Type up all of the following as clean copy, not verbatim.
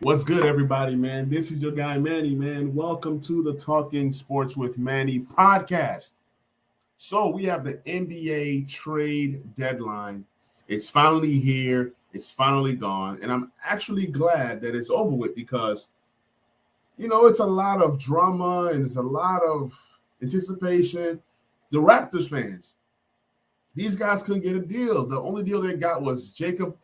What's good, everybody, man? This is your guy, Manny, man. Welcome to the Talking Sports with Manny podcast. So, we have the NBA trade deadline. It's finally here, it's finally gone. And I'm actually glad that it's over with because, it's a lot of drama and it's a lot of anticipation. The Raptors fans, these guys couldn't get a deal. The only deal they got was Jacob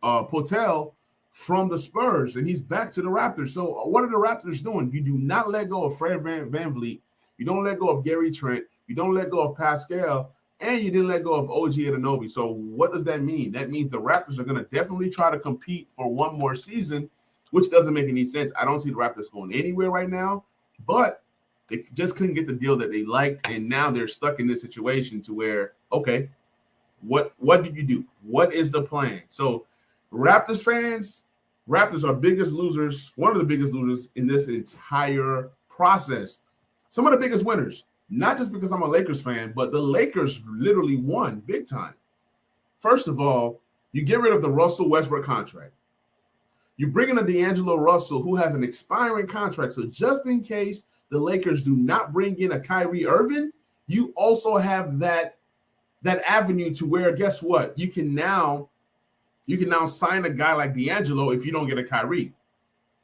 Potel from the Spurs, and he's back to the Raptors. So what are the Raptors doing? You do not let go of Fred Van Vliet. You don't let go of Gary Trent. You don't let go of Pascal, and you didn't let go of OG Anunoby. So what does that mean? That means the Raptors are going to definitely try to compete for one more season, which doesn't make any sense. I don't see the Raptors going anywhere right now, but they just couldn't get the deal that they liked, and now they're stuck in this situation to where, okay, what did you do? What is the plan? So Raptors fans, Raptors are biggest losers, one of the biggest losers in this entire process. Some of the biggest winners, not just because I'm a Lakers fan, but the Lakers literally won big time. First of all, you get rid of the Russell Westbrook contract. You bring in a D'Angelo Russell who has an expiring contract. So just in case the Lakers do not bring in a Kyrie Irving, you also have that avenue to where, guess what? You can now sign a guy like D'Angelo if you don't get a Kyrie.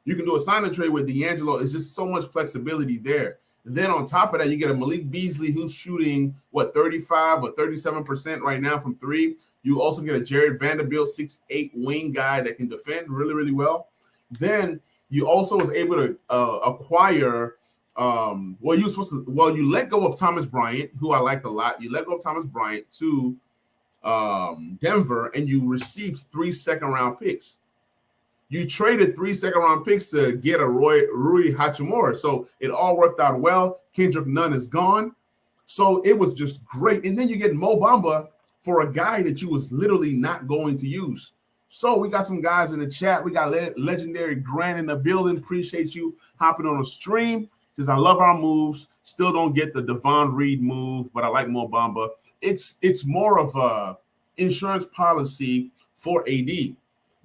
You can do a sign and trade with D'Angelo. It's just so much flexibility there. Then on top of that, you get a Malik Beasley who's shooting, 35 or 37% right now from three. You also get a Jared Vanderbilt, 6'8" wing guy that can defend really, really well. Then you also was able to acquire you let go of Thomas Bryant, who I liked a lot. You let go of Thomas Bryant to Denver, and you received 3 second-round picks. You traded 3 second-round picks to get a Rui Hachimura. So it all worked out well. Kendrick Nunn is gone. So it was just great. And then you get Mo Bamba for a guy that you was literally not going to use. So we got some guys in the chat. We got Legendary Grant in the building. Appreciate you hopping on the stream. Says, I love our moves. Still don't get the Devon Reed move, but I like Mo Bamba. It's more of a insurance policy for AD.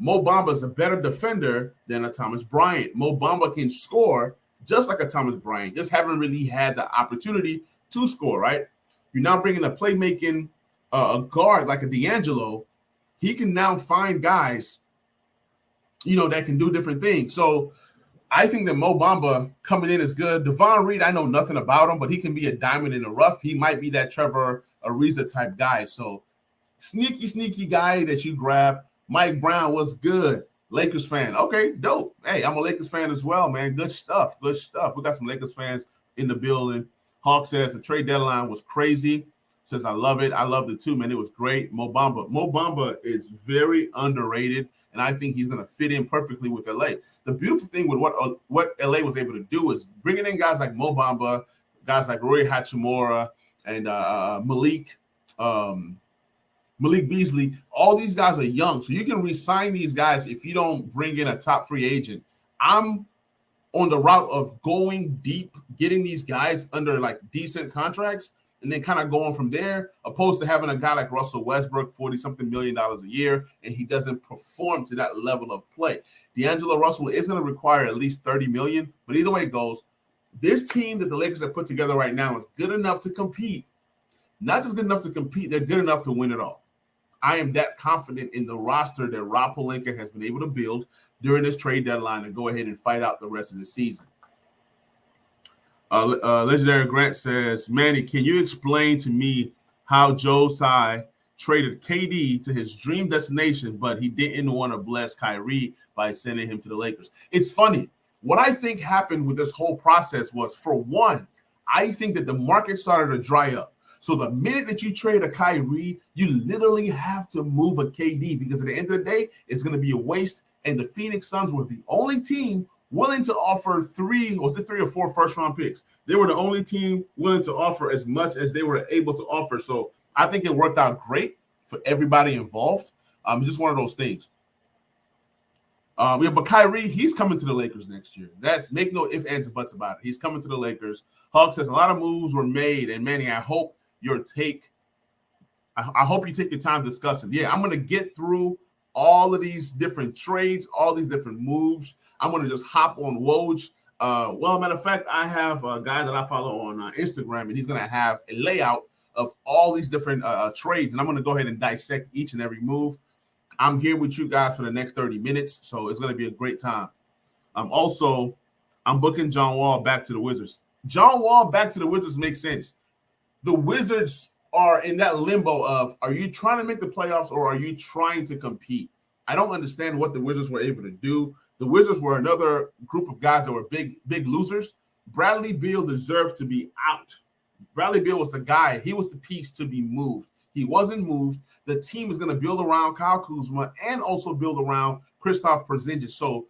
Mo Bamba is a better defender than a Thomas Bryant. Mo Bamba can score just like a Thomas Bryant, just haven't really had the opportunity to score, right? You're now bringing a playmaking a guard like a D'Angelo. He can now find guys, that can do different things. So I think that Mo Bamba coming in is good. Devon Reed, I know nothing about him, but he can be a diamond in the rough. He might be that Trevor Ariza type guy. So sneaky guy that you grab. Mike Brown was good. Lakers fan. Okay, dope. Hey, I'm a Lakers fan as well, man. Good stuff. We got some Lakers fans in the building. Hawk says the trade deadline was crazy. Says I love it. I loved it too, man. It was great. Mo Bamba is very underrated, and I think he's going to fit in perfectly with LA. The beautiful thing with what LA was able to do is bringing in guys like Mo Bamba, guys like Rui Hachimura, and Malik Beasley. All these guys are young, so you can re-sign these guys if you don't bring in a top free agent. I'm on the route of going deep, getting these guys under like decent contracts, and then kind of going from there, opposed to having a guy like Russell Westbrook, $40-something million a year, and he doesn't perform to that level of play. D'Angelo Russell is going to require at least $30 million, but either way it goes, this team that the Lakers have put together right now is good enough to compete. Not just good enough to compete, they're good enough to win it all. I am that confident in the roster that Rob Pelinka has been able to build during this trade deadline and go ahead and fight out the rest of the season. Legendary Grant says, Manny, can you explain to me how Joe Tsai traded KD to his dream destination, but he didn't want to bless Kyrie by sending him to the Lakers? It's funny. What I think happened with this whole process was, for one, I think that the market started to dry up. So the minute that you trade a Kyrie, you literally have to move a KD, because at the end of the day, it's going to be a waste. And the Phoenix Suns were the only team willing to offer 3 or 4 first-round picks. They were the only team willing to offer as much as they were able to offer. So I think it worked out great for everybody involved. It's just one of those things. But Kyrie, he's coming to the Lakers next year. That's make no ifs, ands, or buts about it. He's coming to the Lakers. Hawk says a lot of moves were made, and Manny, I hope you take your time discussing. Yeah, I'm going to get through all of these different trades, all these different moves. I'm going to just hop on Woj. Well, matter of fact, I have a guy that I follow on Instagram, and he's going to have a layout of all these different trades, and I'm going to go ahead and dissect each and every move. I'm here with you guys for the next 30 minutes, so it's going to be a great time. Also, I'm booking John Wall back to the Wizards. John Wall back to the Wizards makes sense. The Wizards are in that limbo of, are you trying to make the playoffs or are you trying to compete? I don't understand what the Wizards were able to do. The Wizards were another group of guys that were big losers. Bradley Beal deserved to be out. Bradley Beal was the guy. He was the piece to be moved. He wasn't moved. The team is going to build around Kyle Kuzma and also build around Kristaps Porzingis. So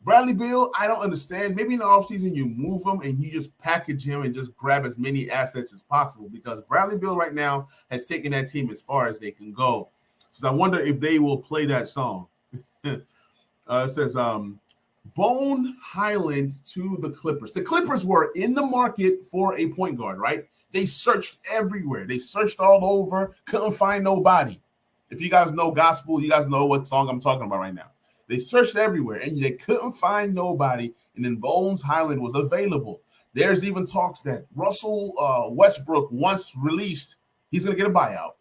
Bradley Beal, I don't understand. Maybe in the offseason you move him and you just package him and just grab as many assets as possible, because Bradley Beal right now has taken that team as far as they can go. So I wonder if they will play that song. It says, Bone Highland to the Clippers. The Clippers were in the market for a point guard, right? They searched everywhere. They searched all over, couldn't find nobody. If you guys know gospel, you guys know what song I'm talking about right now. They searched everywhere, and they couldn't find nobody, and then Bones Highland was available. There's even talks that Russell Westbrook, once released, he's going to get a buyout.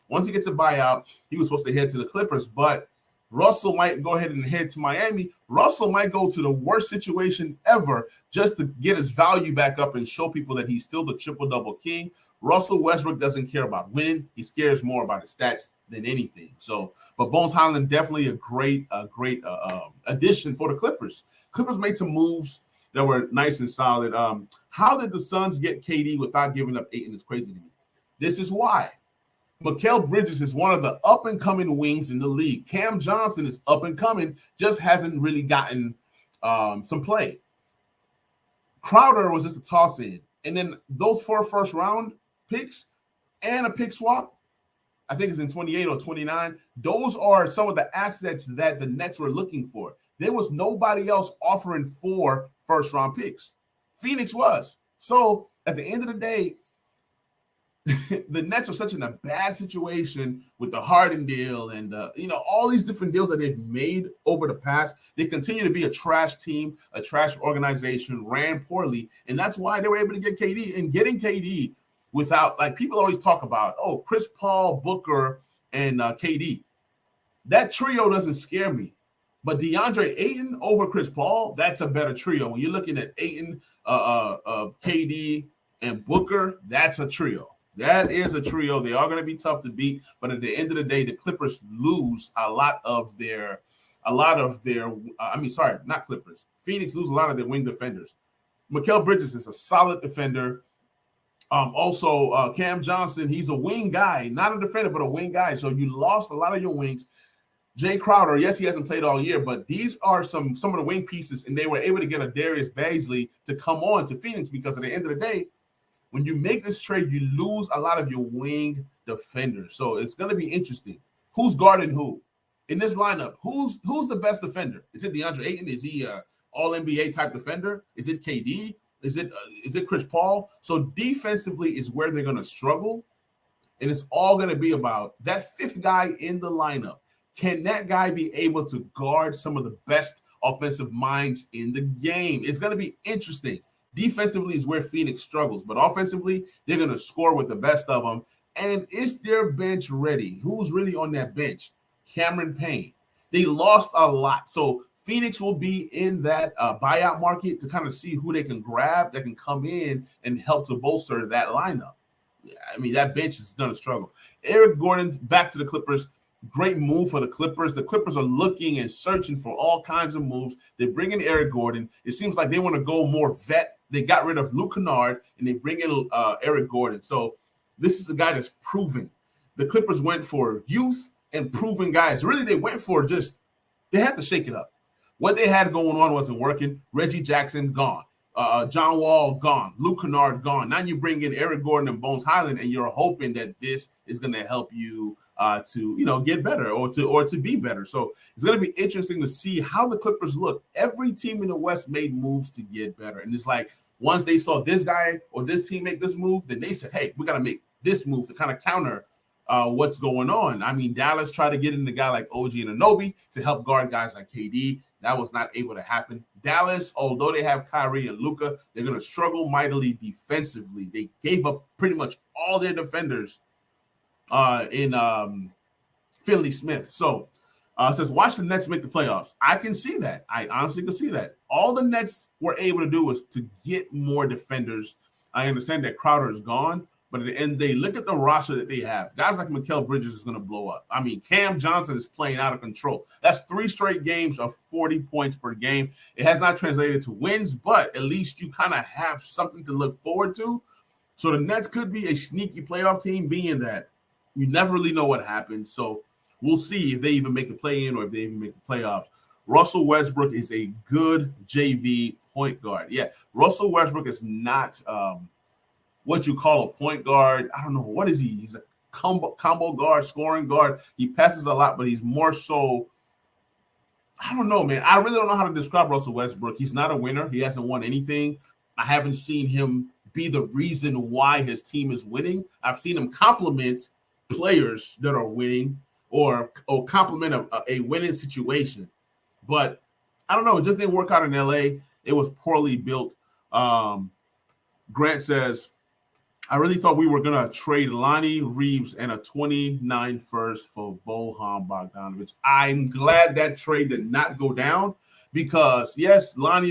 Once he gets a buyout, he was supposed to head to the Clippers, but Russell might go ahead and head to Miami. Russell might go to the worst situation ever just to get his value back up and show people that he's still the triple-double king. Russell Westbrook doesn't care about winning. He cares more about his stats than anything. So, but Bones Highland definitely a great addition for the Clippers. Clippers made some moves that were nice and solid. How did the Suns get KD without giving up Ayton? It's crazy to me. This is why. Mikal Bridges is one of the up-and-coming wings in the league. Cam Johnson is up-and-coming, just hasn't really gotten some play. Crowder was just a toss-in. And then those 4 first-round picks and a pick swap, I think it's in 28 or 29, those are some of the assets that the Nets were looking for. There was nobody else offering 4 first-round picks. Phoenix was. So at the end of the day, the Nets are such in a bad situation with the Harden deal and all these different deals that they've made over the past. They continue to be a trash team, a trash organization, ran poorly, and that's why they were able to get KD. And getting KD without, like, people always talk about, Chris Paul, Booker, and KD. That trio doesn't scare me. But DeAndre Ayton over Chris Paul, that's a better trio. When you're looking at Ayton, KD, and Booker, that's a trio. That is a trio. They are going to be tough to beat, but at the end of the day, the Clippers lose not Clippers. Phoenix lose a lot of their wing defenders. Mikal Bridges is a solid defender. Also, Cam Johnson, he's a wing guy, not a defender, but a wing guy. So you lost a lot of your wings. Jay Crowder, yes, he hasn't played all year, but these are some of the wing pieces, and they were able to get a Darius Bazley to come on to Phoenix, because at the end of the day, when you make this trade, you lose a lot of your wing defenders. So it's going to be interesting. Who's guarding who? In this lineup, who's the best defender? Is it DeAndre Ayton? Is he an all-NBA type defender? Is it KD? Is it Chris Paul? So defensively is where they're going to struggle, and it's all going to be about that 5th guy in the lineup. Can that guy be able to guard some of the best offensive minds in the game? It's going to be interesting. Defensively is where Phoenix struggles, but offensively, they're going to score with the best of them. And is their bench ready? Who's really on that bench? Cameron Payne. They lost a lot. So Phoenix will be in that buyout market to kind of see who they can grab that can come in and help to bolster that lineup. I mean, that bench is going to struggle. Eric Gordon back to the Clippers. Great move for the Clippers. The Clippers are looking and searching for all kinds of moves. They bring in Eric Gordon. It seems like they want to go more vet. They got rid of Luke Kennard, and they bring in Eric Gordon. So this is a guy that's proven. The Clippers went for youth and proven guys. Really, they went for they had to shake it up. What they had going on wasn't working. Reggie Jackson, gone. John Wall, gone. Luke Kennard, gone. Now you bring in Eric Gordon and Bones Highland, and you're hoping that this is going to help you to get better or to be better. So it's going to be interesting to see how the Clippers look. Every team in the West made moves to get better, and it's like once they saw this guy or this team make this move, then they said, "Hey, we got to make this move to kind of counter what's going on. I mean, Dallas tried to get in a guy like OG Anunoby to help guard guys like KD. That was not able to happen. Dallas, although they have Kyrie and Luka, they're going to struggle mightily defensively. They gave up pretty much all their defenders in Finley Smith. So it says, watch the Nets make the playoffs. I can see that. I honestly can see that. All the Nets were able to do was to get more defenders. I understand that Crowder is gone, but at the end of the day, look at the roster that they have. Guys like Mikal Bridges is going to blow up. I mean, Cam Johnson is playing out of control. That's 3 straight games of 40 points per game. It has not translated to wins, but at least you kind of have something to look forward to. So the Nets could be a sneaky playoff team, being that you never really know what happens. So we'll see if they even make the play-in or if they even make the playoffs. Russell Westbrook is a good JV point guard. Yeah, Russell Westbrook is not what you call a point guard. I don't know. What is he? He's a combo guard, scoring guard. He passes a lot, but he's more so – I don't know, man. I really don't know how to describe Russell Westbrook. He's not a winner. He hasn't won anything. I haven't seen him be the reason why his team is winning. I've seen him compliment players that are winning or compliment a winning situation. But I don't know. It just didn't work out in L.A. It was poorly built. Grant says, I really thought we were going to trade Lonnie Reeves and a 29 first for Bojan Bogdanovic. I'm glad that trade did not go down because, yes, Lonnie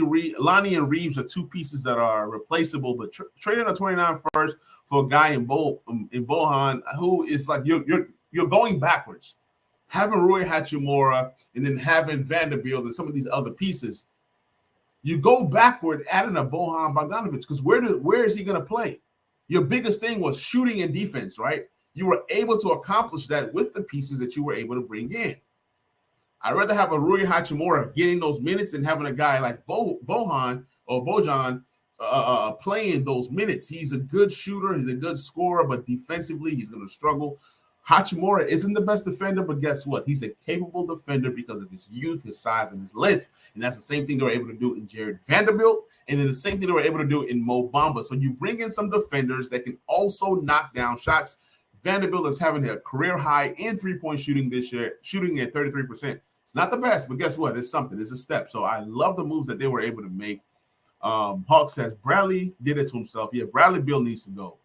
and Reeves are 2 pieces that are replaceable, but trading a 29 first for a guy in Bojan who is like you're going backwards. Having Rui Hachimura and then having Vanderbilt and some of these other pieces, you go backward adding a Bojan Bogdanovic because where is he going to play? Your biggest thing was shooting and defense, right? You were able to accomplish that with the pieces that you were able to bring in. I'd rather have a Rui Hachimura getting those minutes than having a guy like Bojan playing those minutes. He's a good shooter. He's a good scorer, but defensively, he's going to struggle. Hachimura isn't the best defender, but guess what? He's a capable defender because of his youth, his size, and his length. And that's the same thing they were able to do in Jared Vanderbilt, and then the same thing they were able to do in Mo Bamba. So you bring in some defenders that can also knock down shots. Vanderbilt is having a career high in three-point shooting this year, shooting at 33%. It's not the best, but guess what? It's something. It's a step. So I love the moves that they were able to make. Hawk says, Bradley did it to himself. Yeah, Bradley Beal needs to go.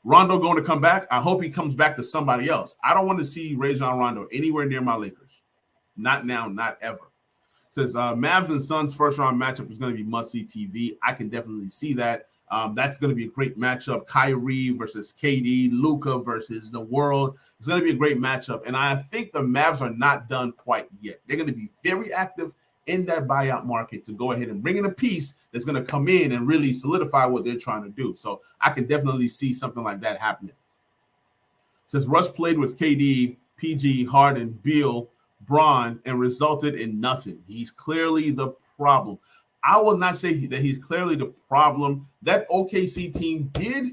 Rondo going to come back. I hope he comes back to somebody else. I don't want to see Rajon Rondo anywhere near my Lakers. Not now, not ever. It says Mavs and Suns first round matchup is going to be must-see TV. I can definitely see that. That's going to be a great matchup. Kyrie versus KD, Luka versus the world. It's going to be a great matchup. And I think the Mavs are not done quite yet. They're going to be very active in that buyout market to go ahead and bring in a piece that's going to come in and really solidify what they're trying to do. So I can definitely see something like that happening. It says Russ played with KD, PG, Harden, Beal, Braun, and resulted in nothing. He's clearly the problem. I will not say that he's clearly the problem. That OKC team did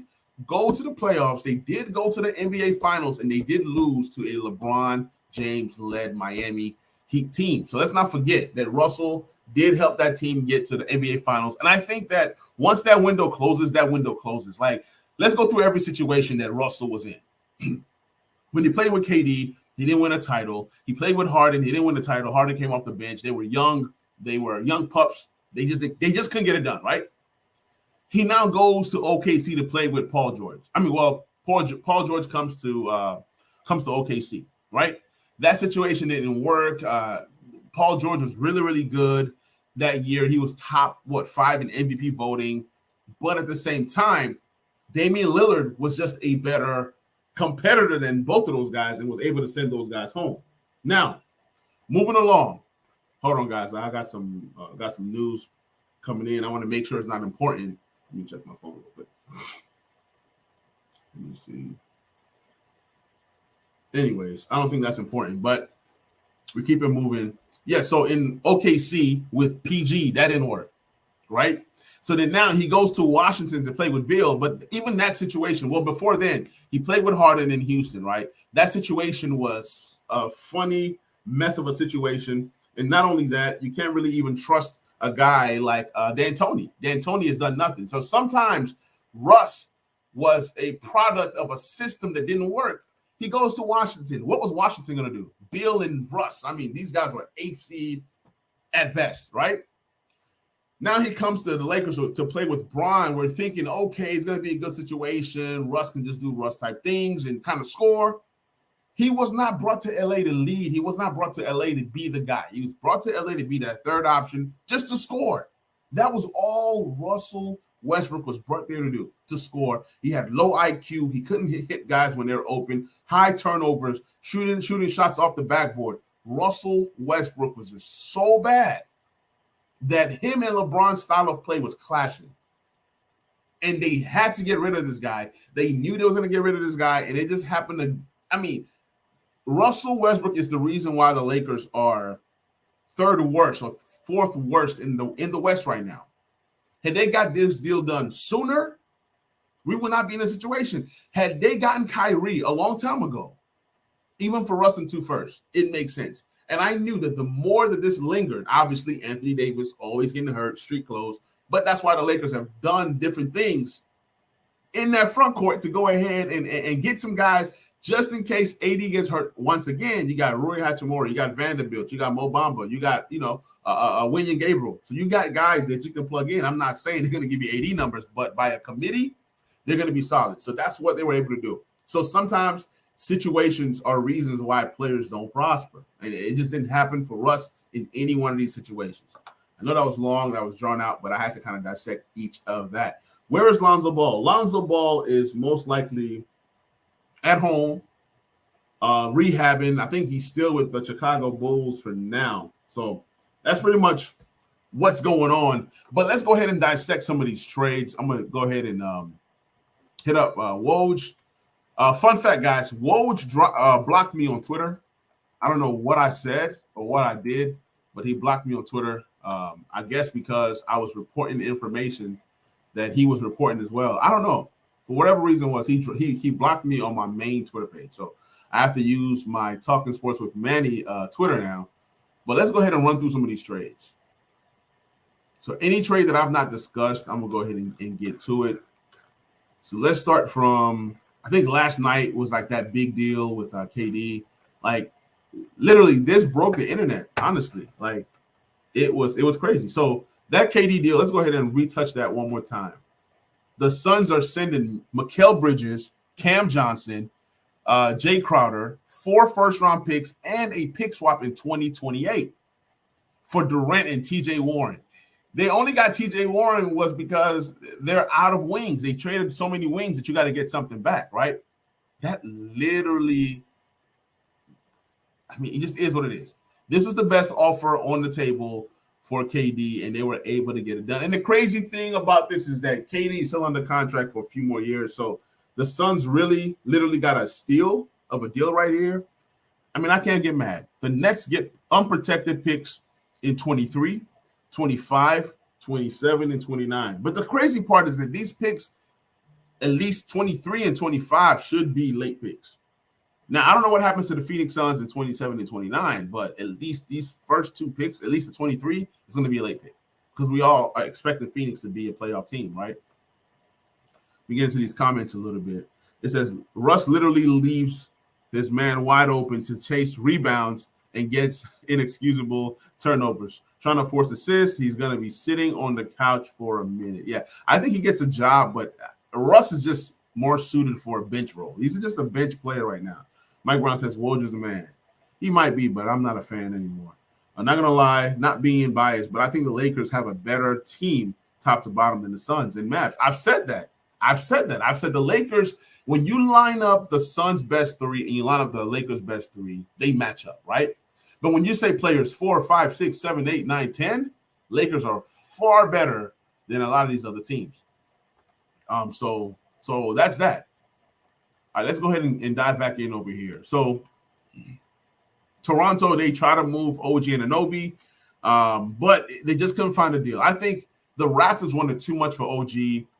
go to the playoffs. They did go to the NBA Finals, and they did lose to a LeBron James-led Miami Heat team. So let's not forget that Russell did help that team get to the NBA Finals. And I think that once that window closes, that window closes. Like, let's go through every situation that Russell was in. When he played with KD, he didn't win a title. He played with Harden. He didn't win the title. Harden came off the bench. They were young. They were young pups. They just couldn't get it done, right? He now goes to OKC to play with Paul George. Paul George comes to OKC, right? That situation didn't work. Paul George was really, really good that year. He was top, 5 in MVP voting. But at the same time, Damian Lillard was just a better competitor than both of those guys and was able to send those guys home. Now, moving along. Hold on, guys. I got some news coming in. I want to make sure it's not important. Let me check my phone real quick. Let me see. Anyways, I don't think that's important, but we keep it moving. Yeah, so in OKC with PG, that didn't work, right? So then now he goes to Washington to play with Beal, but even that situation, well, before then, he played with Harden in Houston, right? That situation was a funny mess of a situation. And not only that, you can't really even trust a guy like D'Antoni. D'Antoni has done nothing. So sometimes Russ was a product of a system that didn't work. He goes to Washington. What was Washington going to do? Beal and Russ. I mean, these guys were 8th seed at best, right? Now he comes to the Lakers to play with Bron. We're thinking, okay, it's going to be a good situation. Russ can just do Russ type things and kind of score. He was not brought to LA to lead. He was not brought to LA to be the guy. He was brought to LA to be that third option, just to score. That was all Russell Westbrook was brought there to do, to score. He had low IQ. He couldn't hit guys when they were open. High turnovers, shooting shots off the backboard. Russell Westbrook was just so bad that him and LeBron's style of play was clashing. And they had to get rid of this guy. They knew they was going to get rid of this guy, and it just happened to – I mean, Russell Westbrook is the reason why the Lakers are third worst or fourth worst in the West right now. Had they got this deal done sooner, we would not be in a situation. Had they gotten Kyrie a long time ago, even for Russ and 2 firsts, it makes sense. And I knew that the more that this lingered, obviously Anthony Davis always getting hurt, street clothes, but that's why the Lakers have done different things in that front court to go ahead and get some guys just in case AD gets hurt once again. You got Rui Hachimura, you got Vanderbilt, you got Mo Bamba, you got, William Gabriel. So you got guys that you can plug in. I'm not saying they're going to give you AD numbers, but by a committee, they're going to be solid. So that's what they were able to do. So sometimes situations are reasons why players don't prosper. And it just didn't happen for Russ in any one of these situations. I know that was long, that was drawn out, but I had to kind of dissect each of that. Where is Lonzo Ball? Lonzo Ball is most likely at home, rehabbing. I think he's still with the Chicago Bulls for now. So that's pretty much what's going on. But let's go ahead and dissect some of these trades. I'm going to go ahead and hit up Woj. Fun fact, guys, Woj blocked me on Twitter. I don't know what I said or what I did, but he blocked me on Twitter. I guess because I was reporting the information that he was reporting as well. I don't know. For whatever reason was, he blocked me on my main Twitter page. So I have to use my Talking Sports with Manny Twitter now. But let's go ahead and run through some of these trades. So any trade that I've not discussed, I'm going to go ahead and get to it. So let's start from, I think last night was like that big deal with KD. Like literally this broke the internet, honestly. Like it was crazy. So that KD deal, let's go ahead and retouch that one more time. The Suns are sending Mikal Bridges, Cam Johnson, Jay Crowder, 4 first-round picks, and a pick swap in 2028 for Durant and TJ Warren. They only got TJ Warren was because they're out of wings. They traded so many wings that you got to get something back, right? That literally, I mean, it just is what it is. This was the best offer on the table for KD, and they were able to get it done. And the crazy thing about this is that KD is still under contract for a few more years. So the Suns really literally got a steal of a deal right here. I mean, I can't get mad. The Nets get unprotected picks in 23, 25, 27, and 29. But the crazy part is that these picks, at least 23 and 25, should be late picks. Now, I don't know what happens to the Phoenix Suns in 27 and 29, but at least these first 2 picks, at least the 23, is going to be a late pick because we all are expecting Phoenix to be a playoff team, right? We get into these comments a little bit. It says, Russ literally leaves this man wide open to chase rebounds and gets inexcusable turnovers. Trying to force assists, he's going to be sitting on the couch for a minute. Yeah, I think he gets a job, but Russ is just more suited for a bench role. He's just a bench player right now. Mike Brown says, Woj is the man. He might be, but I'm not a fan anymore. I'm not going to lie, not being biased, but I think the Lakers have a better team top to bottom than the Suns and Mavs. I've said that. I've said the Lakers, when you line up the Suns' best 3 and you line up the Lakers' best 3, they match up, right? But when you say players 4, 5, 6, 7, 8, 9, 10, Lakers are far better than a lot of these other teams. So that's that. All right, let's go ahead and dive back in over here. So Toronto, they try to move OG Anunoby, but they just couldn't find a deal. I think the Raptors wanted too much for OG.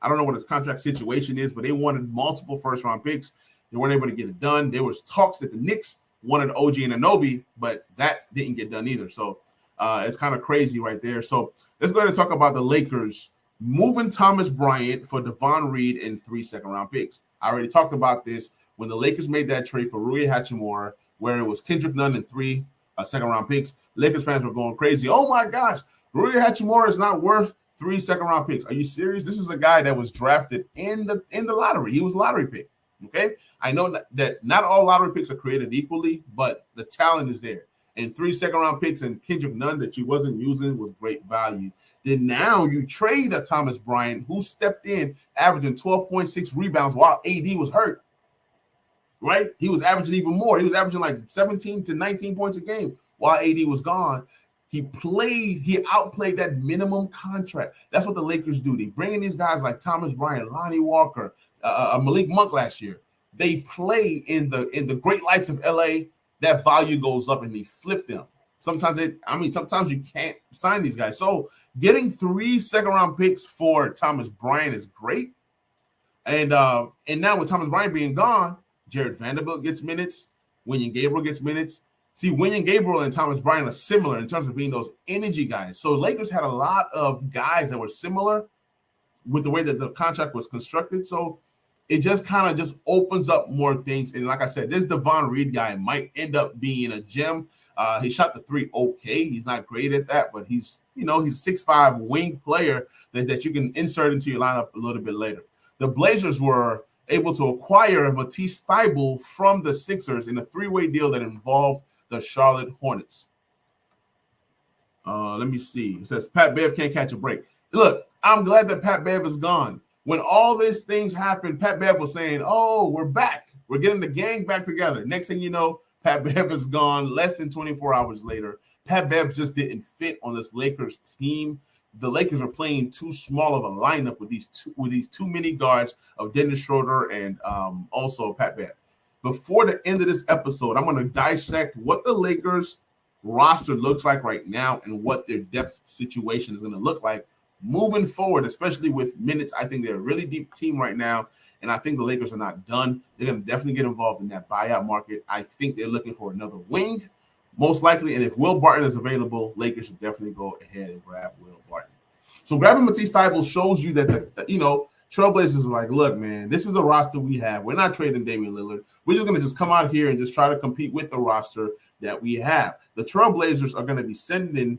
I don't know what his contract situation is, but they wanted multiple first-round picks. They weren't able to get it done. There was talks that the Knicks wanted OG Anunoby, but that didn't get done either. So it's kind of crazy right there. So let's go ahead and talk about the Lakers moving Thomas Bryant for Devon Reed and 3 second-round picks. I already talked about this when the Lakers made that trade for Rui Hachimura, where it was Kendrick Nunn and 3 second-round picks. Lakers fans were going crazy. Oh, my gosh, Rui Hachimura is not worth 3 second-round picks. Are you serious? This is a guy that was drafted in the lottery. He was a lottery pick, okay? I know that not all lottery picks are created equally, but the talent is there. And 3 second-round picks and Kendrick Nunn that you wasn't using was great value. Then now you trade a Thomas Bryant who stepped in, averaging 12.6 rebounds while AD was hurt, right? He was averaging even more. He was averaging like 17 to 19 points a game while AD was gone. He outplayed that minimum contract. That's what the Lakers do. They bring in these guys like Thomas Bryant, Lonnie Walker, Malik Monk last year. They play in the great lights of LA. That value goes up and they flip them. Sometimes you can't sign these guys. So getting 3 second-round picks for Thomas Bryant is great. And now with Thomas Bryant being gone, Jared Vanderbilt gets minutes. Wenyen Gabriel gets minutes. See, Wenyen Gabriel and Thomas Bryant are similar in terms of being those energy guys. So Lakers had a lot of guys that were similar with the way that the contract was constructed. So it just kind of just opens up more things. And like I said, this Devon Reed guy might end up being a gem. He shot the 3 okay. He's not great at that, but he's a 6'5" wing player that you can insert into your lineup a little bit later. The Blazers were able to acquire Matisse Thybulle from the Sixers in a 3-way deal that involved the Charlotte Hornets. Let me see. It says Pat Bev can't catch a break. Look, I'm glad that Pat Bev is gone. When all these things happened, Pat Bev was saying, oh, we're back. We're getting the gang back together. Next thing you know, Pat Bev is gone less than 24 hours later. Pat Bev just didn't fit on this Lakers team. The Lakers are playing too small of a lineup with these too many guards of Dennis Schroeder and also Pat Bev. Before the end of this episode, I'm going to dissect what the Lakers roster looks like right now and what their depth situation is going to look like moving forward, especially with minutes. I think they're a really deep team right now, and I think the Lakers are not done. They're going to definitely get involved in that buyout market. I think they're looking for another wing, most likely, and if Will Barton is available, Lakers should definitely go ahead and grab Will Barton. So grabbing Matisse Thybulle shows you that Trailblazers are like, look, man, this is a roster we have. We're not trading Damian Lillard. We're just going to come out here and just try to compete with the roster that we have. The Trailblazers are going to be sending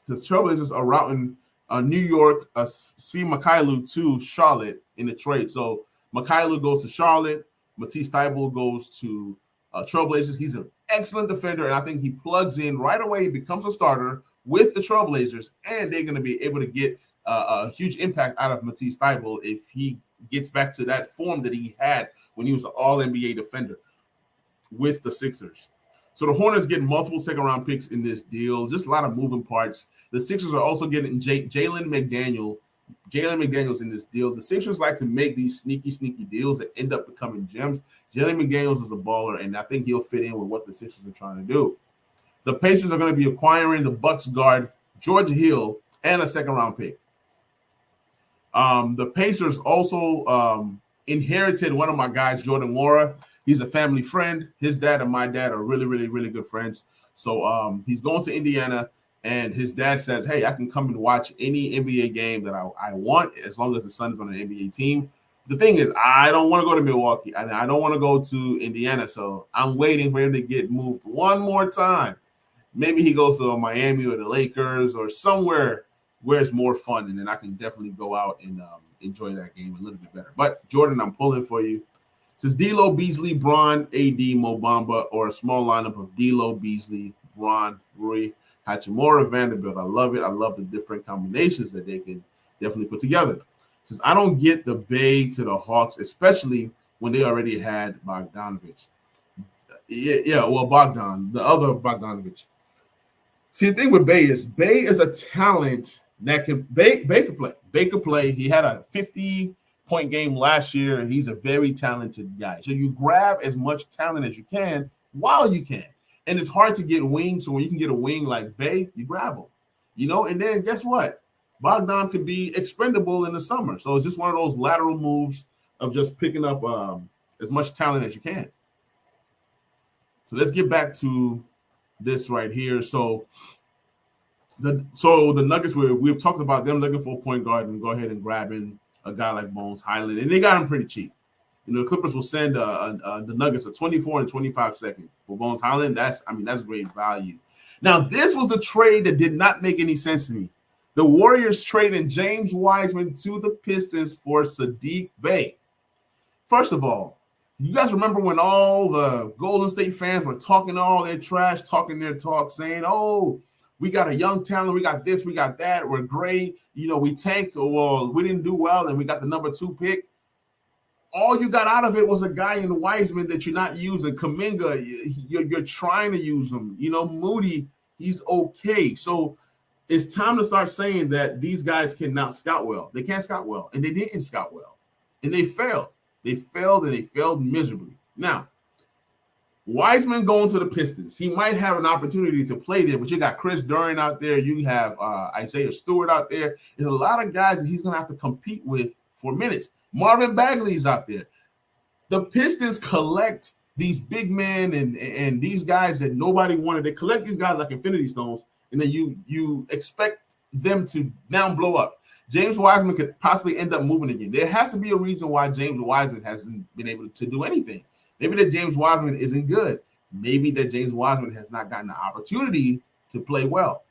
the Trailblazers are routing New York, Svi Mykhailiuk to Charlotte in the trade. So Mykhailiuk goes to Charlotte. Matisse Thybulle goes to Trailblazers. He's an excellent defender, and I think he plugs in right away, becomes a starter with the Trailblazers, and they're going to be able to get a huge impact out of Matisse Thybulle if he gets back to that form that he had when he was an All-NBA defender with the Sixers. So the Hornets get multiple second-round picks in this deal. Just a lot of moving parts. The Sixers are also getting Jalen McDaniels in this deal. The Sixers like to make these sneaky deals that end up becoming gems. Jalen McDaniels is a baller, and I think he'll fit in with what the Sixers are trying to do. The Pacers are going to be acquiring the Bucks guard George Hill and a second-round pick. The Pacers also inherited one of my guys, Jordan Nwora. He's a family friend. His dad and my dad are really, really, really good friends. So he's going to Indiana, and his dad says, hey, I can come and watch any NBA game that I want as long as the son is on an NBA team. The thing is, I don't want to go to Milwaukee, and I don't want to go to Indiana, so I'm waiting for him to get moved one more time. Maybe he goes to Miami or the Lakers or somewhere where it's more fun, and then I can definitely go out and enjoy that game a little bit better. But, Jordan, I'm pulling for you. It says D'Lo, Beasley, Bron, AD, Mo Bamba, or a small lineup of D'Lo, Beasley, Bron, Rui, Hachimura, Vanderbilt. I love it. I love the different combinations that they can definitely put together. It says I don't get the Bay to the Hawks, especially when they already had Bogdanovich. Bogdan, the other Bogdanovich. See, the thing with Bay is a talent that can Bay could play. Bay could play. He had a 50-point game last year, and he's a very talented guy. So you grab as much talent as you can while you can. And it's hard to get wings, so when you can get a wing like Bay, you grab him. And then guess what? Bogdan could be expendable in the summer. So it's just one of those lateral moves of just picking up as much talent as you can. So let's get back to this right here. So So the Nuggets, we've talked about them looking for a point guard and go ahead and grabbing a guy like Bones Highland, and they got him pretty cheap. The Clippers will send the Nuggets a 24 and 25 second for Bones Highland. That's great value. Now, this was a trade that did not make any sense to me. The Warriors trading James Wiseman to the Pistons for Saddiq Bey. First of all, you guys remember when all the Golden State fans were talking all their trash, talking their talk, saying, oh, we got a young talent, we got this, we got that, we're great. We tanked, well, we didn't do well, and we got the number 2 pick. All you got out of it was a guy in Wiseman that you're not using. Kuminga, you're trying to use him. Moody, he's okay. So it's time to start saying that these guys cannot scout well. They can't scout well, and they didn't scout well. And they failed. They failed, and they failed miserably. Now, Wiseman going to the Pistons. He might have an opportunity to play there, but you got Chris Duran out there. You have Isaiah Stewart out there. There's a lot of guys that he's going to have to compete with for minutes. Marvin Bagley's out there. The Pistons collect these big men and these guys that nobody wanted. They collect these guys like Infinity Stones, and then you expect them to now blow up. James Wiseman could possibly end up moving again. There has to be a reason why James Wiseman hasn't been able to do anything. Maybe that James Wiseman isn't good. Maybe that James Wiseman has not gotten the opportunity to play well.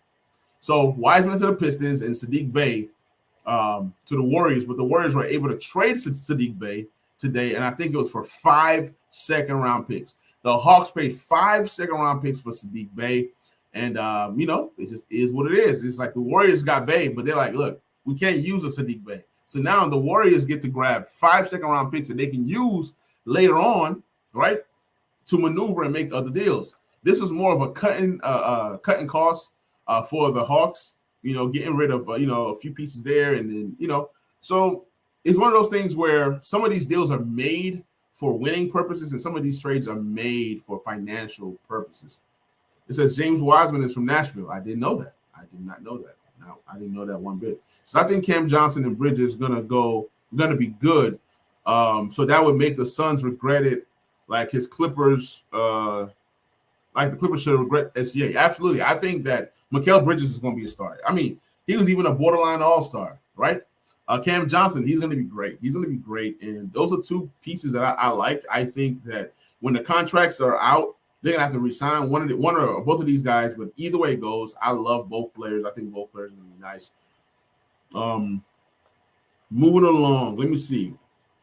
So Wiseman to the Pistons and Saddiq Bey to the Warriors, but the Warriors were able to trade Saddiq Bey today, and I think it was for 5 second-round picks. The Hawks paid 5 second-round picks for Saddiq Bey, and it just is what it is. It's like the Warriors got Bey, but they're like, look, we can't use a Saddiq Bey. So now the Warriors get to grab 5 second-round picks that they can use later on, right, to maneuver and make other deals. This is more of a cutting costs for the Hawks. Getting rid of, a few pieces there. And then, so it's one of those things where some of these deals are made for winning purposes and some of these trades are made for financial purposes. It says James Wiseman is from Nashville. I didn't know that. I did not know that. No, I didn't know that one bit. So I think Cam Johnson and Bridges going to be good. So that would make the Suns regret it, like his Clippers, like the Clippers should regret SGA. Absolutely. I think that Mikal Bridges is going to be a star. I mean, he was even a borderline all-star, right? Cam Johnson, he's going to be great. He's going to be great. And those are 2 pieces that I like. I think that when the contracts are out, they're going to have to resign one or both of these guys. But either way it goes, I love both players. I think both players are going to be nice. Moving along, let me see.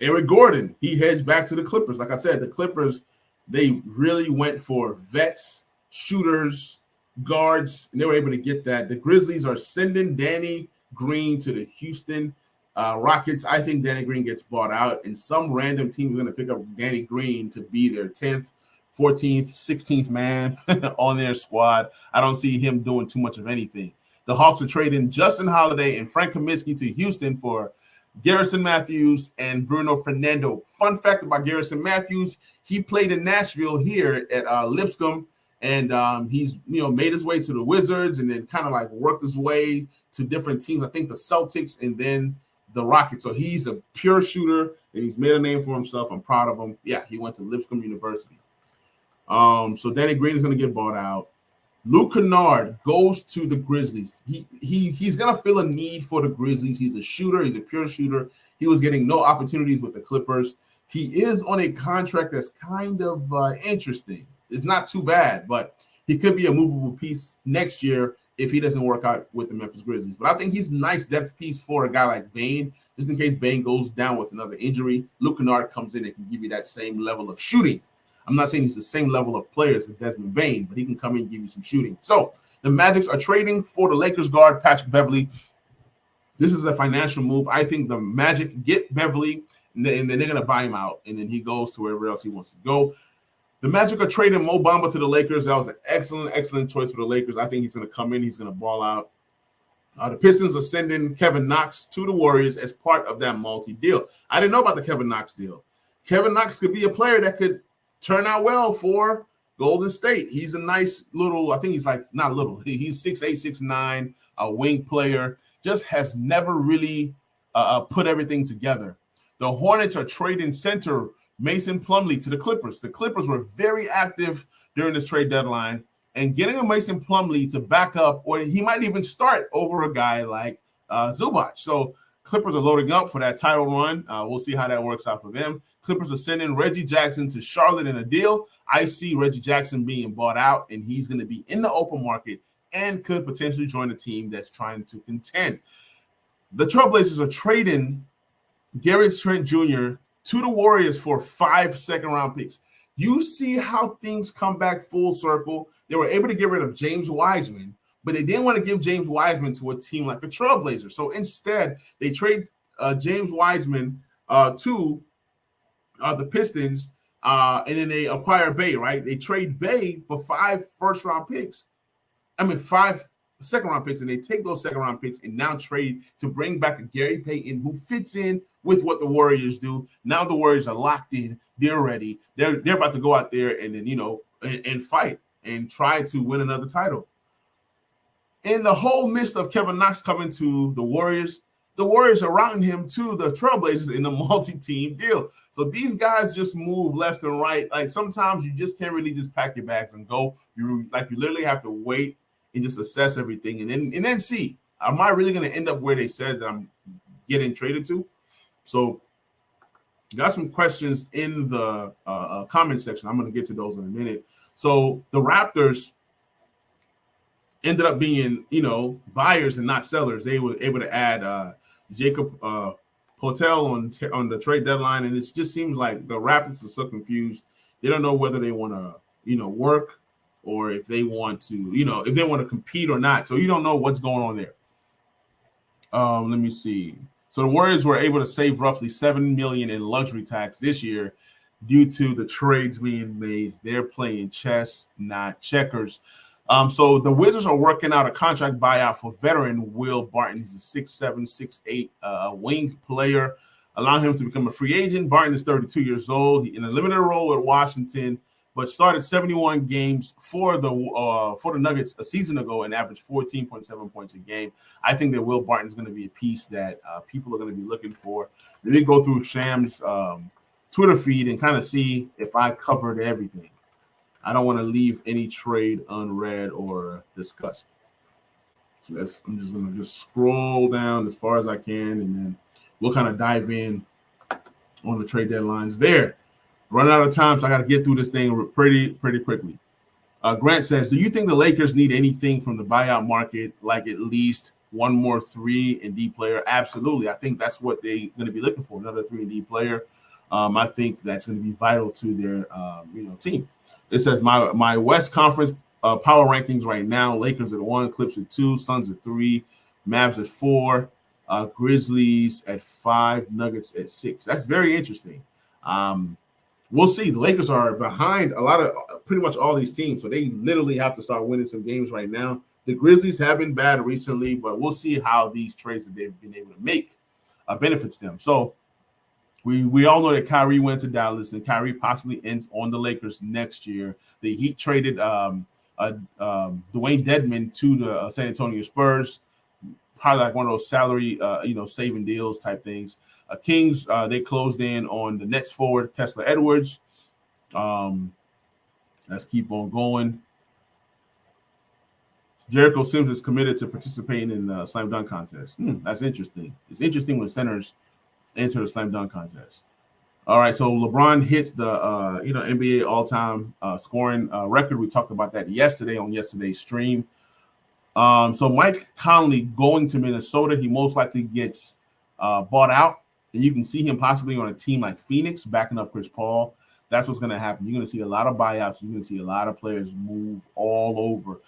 Eric Gordon, he heads back to the Clippers. Like I said, the Clippers, they really went for vets, shooters, guards, and they were able to get that. The Grizzlies are sending Danny Green to the Houston Rockets. I think Danny Green gets bought out, and some random team is going to pick up Danny Green to be their 10th, 14th, 16th man on their squad. I don't see him doing too much of anything. The Hawks are trading Justin Holiday and Frank Kaminsky to Houston for Garrison Matthews and Bruno Fernando. Fun fact about Garrison Matthews, he played in Nashville here at Lipscomb, and he's made his way to the Wizards and then kind of like worked his way to different teams. I think the Celtics and then the Rockets. So he's a pure shooter, and he's made a name for himself. I'm proud of him. Yeah, he went to Lipscomb University. So Danny Green is going to get bought out. Luke Kennard goes to the Grizzlies. He's going to feel a need for the Grizzlies. He's a shooter. He's a pure shooter. He was getting no opportunities with the Clippers. He is on a contract that's kind of interesting. It's not too bad, but he could be a movable piece next year if he doesn't work out with the Memphis Grizzlies. But I think he's a nice depth piece for a guy like Bane, just in case Bane goes down with another injury. Luke Kennard comes in and can give you that same level of shooting. I'm not saying he's the same level of players as Desmond Bane, but he can come in and give you some shooting. So the Magic are trading for the Lakers guard, Patrick Beverley. This is a financial move. I think the Magic get Beverley, and then they're going to buy him out, and then he goes to wherever else he wants to go. The Magic are trading Mo Bamba to the Lakers. That was an excellent choice for the Lakers. I think he's going to come in. He's going to ball out. The Pistons are sending Kevin Knox to the Warriors as part of that multi-deal. I didn't know about the Kevin Knox deal. Kevin Knox could be a player that could turn out well for Golden State. He's a nice little, I think he's like, not little, he's 6'8", 6'9", a wing player, just has never really put everything together. The Hornets are trading center Mason Plumlee to the Clippers. The Clippers were very active during this trade deadline, and getting a Mason Plumlee to back up, or he might even start over a guy like Zubac. So Clippers are loading up for that title run. We'll see how that works out for them. Clippers are sending Reggie Jackson to Charlotte in a deal. I see Reggie Jackson being bought out, and he's going to be in the open market and could potentially join a team that's trying to contend. The Trailblazers are trading Gary Trent Jr. to the Warriors for 5 second-round picks. You see how things come back full circle. They were able to get rid of James Wiseman, but they didn't want to give James Wiseman to a team like the Trailblazers. So instead, they trade James Wiseman to the Pistons, and then they acquire Bey, right? They trade Bey for 5 second-round picks, and they take those second-round picks and now trade to bring back a Gary Payton who fits in with what the Warriors do. Now the Warriors are locked in. They're ready. They're about to go out there and then, and fight and try to win another title. In the whole midst of Kevin Knox coming to the Warriors are routing him to the Trailblazers in a multi-team deal. So these guys just move left and right. Like sometimes you just can't really just pack your bags and go. You literally have to wait and just assess everything and then see, am I really going to end up where they said that I'm getting traded to? So got some questions in the comment section. I'm going to get to those in a minute. So the Raptors ended up being, buyers and not sellers. They were able to add Jacob Poeltl on the trade deadline, and it just seems like the Raptors are so confused. They don't know whether they want to, work or if they want to, if they want to compete or not. So you don't know what's going on there. Let me see. So the Warriors were able to save roughly $7 million in luxury tax this year due to the trades being made. They're playing chess, not checkers. So the Wizards are working out a contract buyout for veteran Will Barton. He's a 6'7", 6'8" wing player, allowing him to become a free agent. Barton is 32 years old. He in a limited role at Washington, but started 71 games for the Nuggets a season ago and averaged 14.7 points a game. I think that Will Barton is going to be a piece that people are going to be looking for. Let me go through Sham's Twitter feed and kind of see if I covered everything. I don't want to leave any trade unread or discussed. So I'm just going to scroll down as far as I can, and then we'll kind of dive in on the trade deadlines there. Running out of time, so I got to get through this thing pretty quickly. Grant says, do you think the Lakers need anything from the buyout market, like at least one more 3-and-D player? Absolutely. I think that's what they're going to be looking for, another 3-and-D player. I think that's going to be vital to their team. It says my West Conference power rankings right now: Lakers at 1, Clips at 2, Suns at 3, Mavs at 4, Grizzlies at 5, Nuggets at 6. That's very interesting. We'll see. The Lakers are behind pretty much all these teams, so they literally have to start winning some games right now. The Grizzlies have been bad recently, but we'll see how these trades that they've been able to make benefits them. So we all know that Kyrie went to Dallas, and Kyrie possibly ends on the Lakers next year. The Heat traded Dwayne Dedmon to the San Antonio Spurs, probably like one of those salary saving deals type things. Kings, they closed in on the Nets forward Kessler Edwards. Let's keep on going. Jericho Sims is committed to participating in the slam dunk contest. That's interesting. It's interesting when centers enter the slam dunk contest. All right, so LeBron hit the NBA all-time scoring record. We talked about that yesterday on yesterday's stream. So Mike Conley going to Minnesota, he most likely gets bought out, and you can see him possibly on a team like Phoenix backing up Chris Paul. That's what's going to happen. You're going to see a lot of buyouts. You're going to see a lot of players move all over.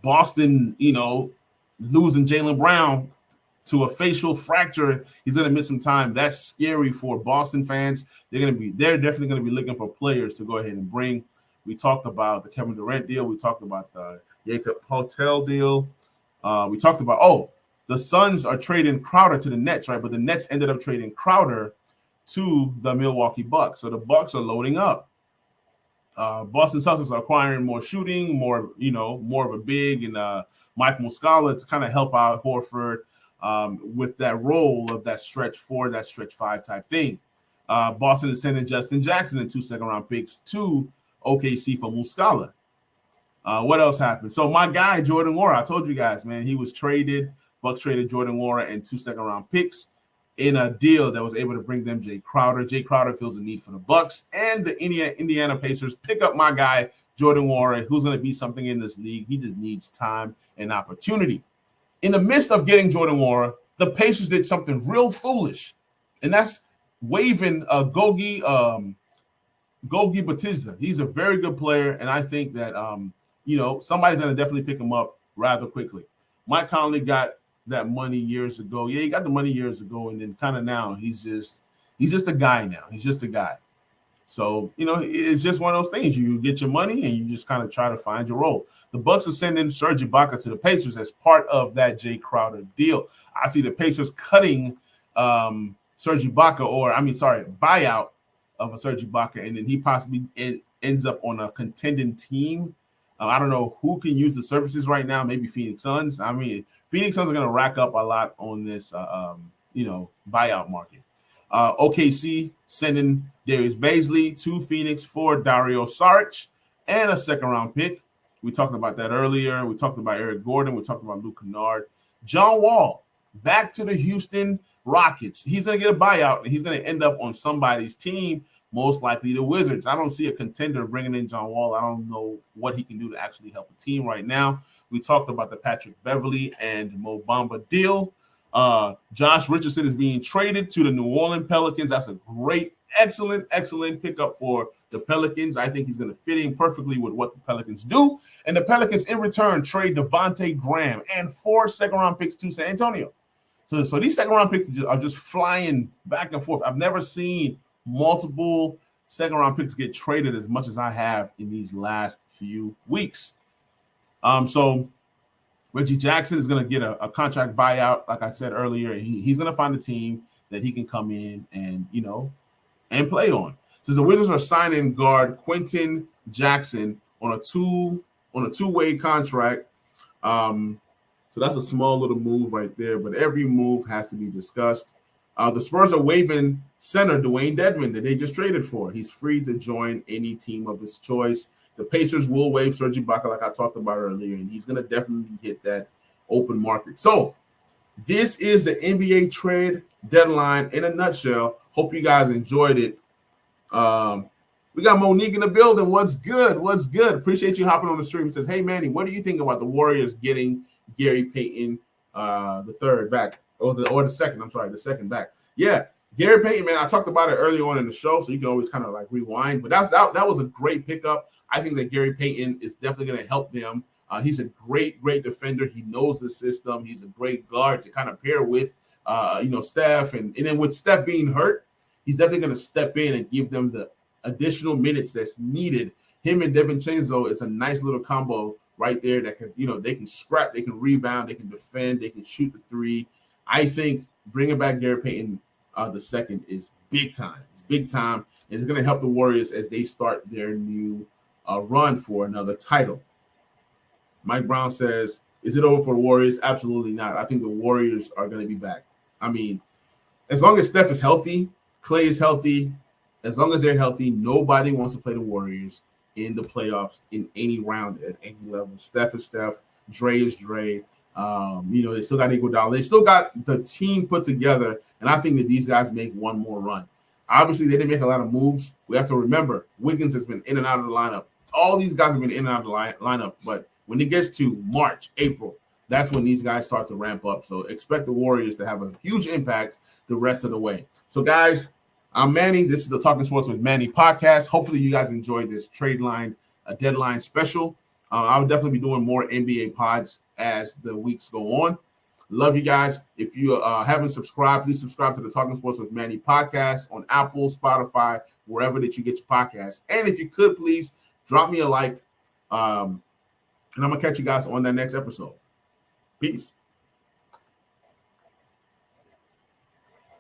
Boston, losing Jaylen Brown to a facial fracture, he's going to miss some time. That's scary for Boston fans. They're definitely going to be looking for players to go ahead and bring. We talked about the Kevin Durant deal. We talked about the Jacob Poeltl deal. We talked about, the Suns are trading Crowder to the Nets, right? But the Nets ended up trading Crowder to the Milwaukee Bucks. So the Bucks are loading up. Boston Celtics are acquiring more shooting, more of a big, and Mike Muscala to kind of help out Horford with that role of that stretch 4, that stretch 5 type thing. Boston is sending Justin Jackson and 2 second-round picks to OKC for Muscala. What else happened? So my guy, Jordan Nwora, I told you guys, man, he was traded. Bucks traded Jordan Nwora and 2 second-round picks in a deal that was able to bring them Jay Crowder. Jay Crowder feels a need for the Bucks, and the Indiana Pacers pick up my guy, Jordan Nwora, who's going to be something in this league. He just needs time and opportunity. In the midst of getting Jordan Nwora, the Pacers did something real foolish, and that's waiving Gogi Batista. He's a very good player, and I think that somebody's going to definitely pick him up rather quickly. Mike Conley got that money years ago. Yeah, he got the money years ago, and then kind of now he's just a guy now. He's just a guy. So, it's just one of those things. You get your money and you just kind of try to find your role. The Bucks are sending Serge Ibaka to the Pacers as part of that Jay Crowder deal. I see the Pacers cutting Serge Ibaka, buyout of a Serge Ibaka, and then he possibly ends up on a contending team. I don't know who can use the services right now. Maybe Phoenix Suns. I mean, Phoenix Suns are going to rack up a lot on this, buyout market. OKC sending Darius Bazley to Phoenix for Dario Saric and a second-round pick. We talked about that earlier. We talked about Eric Gordon. We talked about Luke Kennard. John Wall back to the Houston Rockets. He's going to get a buyout, and he's going to end up on somebody's team, most likely the Wizards. I don't see a contender bringing in John Wall. I don't know what he can do to actually help a team right now. We talked about the Patrick Beverley and Mo Bamba deal. Josh Richardson is being traded to the New Orleans Pelicans. That's a great, excellent pickup for the Pelicans. I think he's going to fit in perfectly with what the Pelicans do. And the Pelicans, in return, trade Devontae Graham and 4 second-round picks to San Antonio. So these second-round picks are just flying back and forth. I've never seen multiple second-round picks get traded as much as I have in these last few weeks. So Reggie Jackson is going to get a contract buyout, like I said earlier. He's going to find a team that he can come in and play on. Since the Wizards are signing guard Quentin Jackson on a two-way contract, so that's a small little move right there. But every move has to be discussed. The Spurs are waiving center Dwayne Dedmon that they just traded for. He's free to join any team of his choice. The Pacers will waive Serge Ibaka, like I talked about earlier, and he's going to definitely hit that open market. So this is the NBA trade deadline in a nutshell. Hope you guys enjoyed it. We got Monique in the building. What's good? Appreciate you hopping on the stream. It says, hey, Manny, what do you think about the Warriors getting Gary Payton the third back? The second back. Yeah. Gary Payton, man, I talked about it early on in the show, so you can always kind of like rewind. But that was a great pickup. I think that Gary Payton is definitely going to help them. He's a great defender. He knows the system. He's a great guard to kind of pair with, Steph. And then with Steph being hurt, he's definitely going to step in and give them the additional minutes that's needed. Him and DiVincenzo is a nice little combo right there that can, they can scrap, they can rebound, they can defend, they can shoot the three. I think bringing back Gary Payton the second is big time. It's big time. It's going to help the Warriors as they start their new run for another title. Mike Brown says, is it over for the Warriors? Absolutely not. I think the Warriors are going to be back. I mean, as long as Steph is healthy, Clay is healthy, as long as they're healthy, nobody wants to play the Warriors in the playoffs in any round at any level. Steph is Steph. Dre is Dre. They still got Iguodala. They still got the team put together, and I think that these guys make one more run. Obviously, they didn't make a lot of moves. We have to remember, Wiggins has been in and out of the lineup. All these guys have been in and out of the lineup, but when it gets to March, April, that's when these guys start to ramp up. So expect the Warriors to have a huge impact the rest of the way. So, guys, I'm Manny. This is the Talking Sports with Manny podcast. Hopefully, you guys enjoyed this trade line deadline special. I will definitely be doing more NBA pods as the weeks go on. Love you guys. If you haven't subscribed, please subscribe to the Talking Sports with Manny podcast on Apple, Spotify, wherever that you get your podcasts. And if you could, please drop me a like. And I'm going to catch you guys on that next episode. Peace.